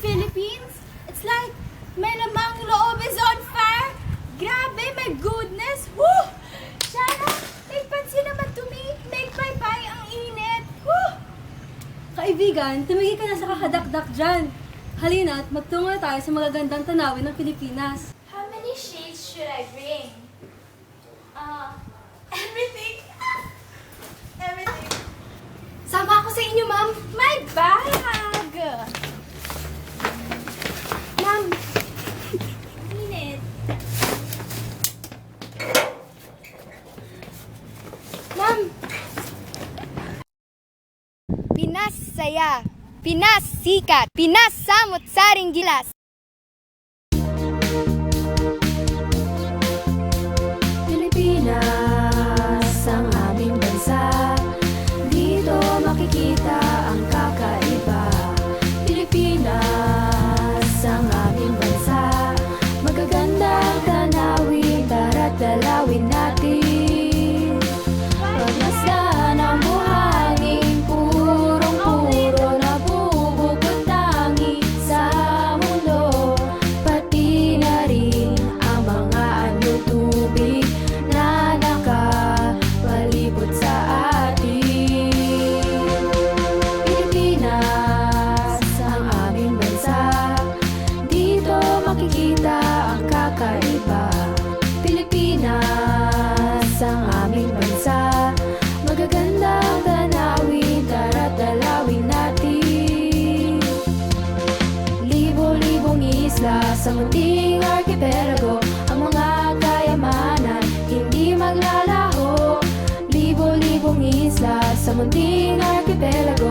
Philippines. It's like may namang loob is on fire. Grabe, my goodness. Woo! Shana, may pansin naman to me. Make bye-bye ang init. Woo! Kaibigan, tumigil ka na sa kakadakdak dyan. Halina't magtungo na tayo sa magagandang tanawin ng Pilipinas. How many shades should I bring? Everything. Everything. Sama ako sa inyo, ma'am. My bag! Ma'am, init. Ma'am! Pinas saya, Pinas sikat, Pinas samot-saring gilas. Pilipinas ang aming bansa, dito makikita ang kakaiba. Pilipinas ang aming bansa, magagandang tanawin, tara't dalawin natin. Pagmasdan ang buhangin, purong-puro na bubukod tangi sa mundo, pati na rin ang mga anyong tubig na nakapalibot sa atin. Pilipinas ang aming bansa, dito makikita ang kakaiba. Pilipinas ang aming bansa, magagandang tanawin, tara't dalawin natin. Libo-libong isla sa munting arkipelago, ang mga kayamanan hindi maglalaho. Libo-libong isla sa munting arkipelago,